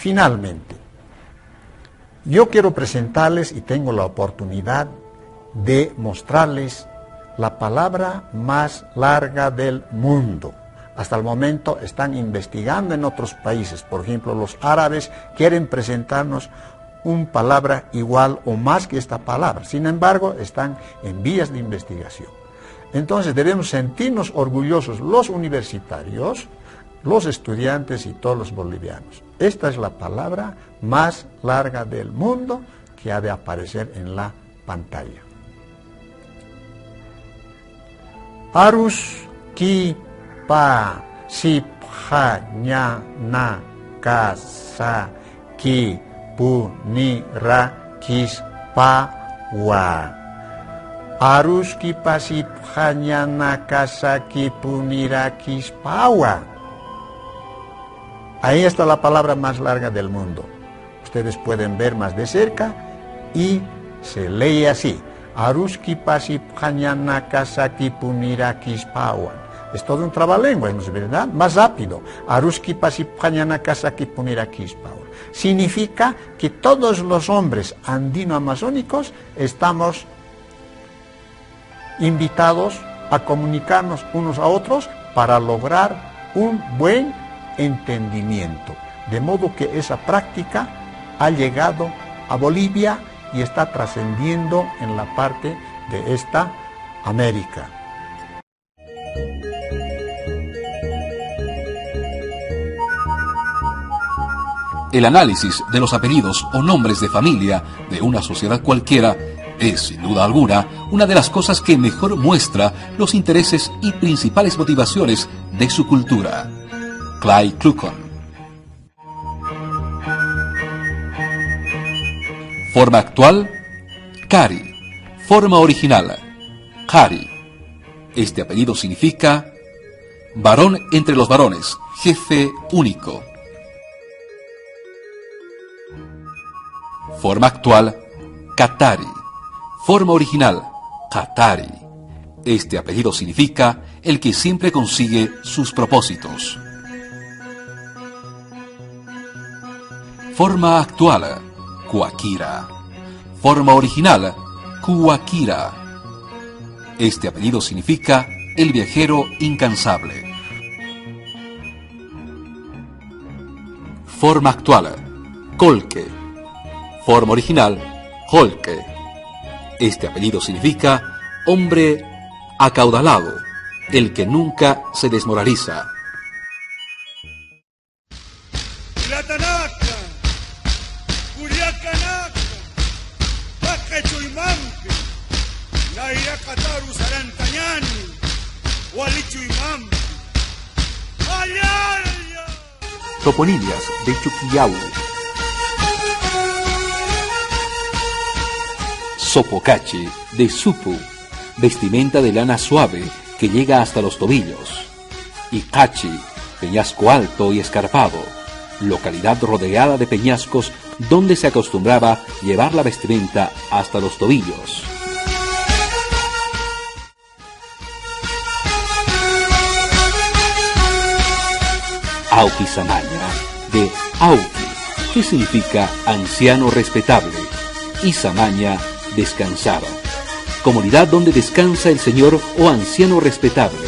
Finalmente, yo quiero presentarles, y tengo la oportunidad de mostrarles, la palabra más larga del mundo. Hasta el momento están investigando en otros países. Por ejemplo, los árabes quieren presentarnos una palabra igual o más que esta palabra. Sin embargo, están en vías de investigación. Entonces debemos sentirnos orgullosos los universitarios, los estudiantes y todos los bolivianos. Esta es la palabra más larga del mundo que ha de aparecer en la pantalla. Arus ki pa sipha nya na kasa ki punira kispa wa. Arus ki pa sipha nya na kasa ki punira kispa wa. Ahí está la palabra más larga del mundo. Ustedes pueden ver más de cerca y se lee así. Aruski pasip hanyana kasaki punira kispawan. Es todo un trabalengua, ¿no es verdad? Más rápido. Aruski pasip hanyana kasaki punira kispawan. Significa que todos los hombres andino-amazónicos estamos invitados a comunicarnos unos a otros para lograr un buen entendimiento. De modo que esa práctica ha llegado a Bolivia y está trascendiendo en la parte de esta América. El análisis de los apellidos o nombres de familia de una sociedad cualquiera es, sin duda alguna, una de las cosas que mejor muestra los intereses y principales motivaciones de su cultura. Clay Kluckhohn. Forma actual, Kari. Forma original, Kari. Este apellido significa varón entre los varones, jefe único. Forma actual, Katari. Forma original, Katari. Este apellido significa el que siempre consigue sus propósitos. Forma actual, Kuakira. Forma original, Kuakira. Este apellido significa el viajero incansable. Forma actual, Kolke. Forma original, Holke. Este apellido significa hombre acaudalado, el que nunca se desmoraliza. Toponimias de Chuquillahua. Sopocache de Supu, vestimenta de lana suave que llega hasta los tobillos. Icachi, peñasco alto y escarpado, localidad rodeada de peñascos donde se acostumbraba llevar la vestimenta hasta los tobillos. Auqui Samaña, de Auqui, que significa anciano respetable, y Samaña, descansar. Comunidad donde descansa el señor o anciano respetable.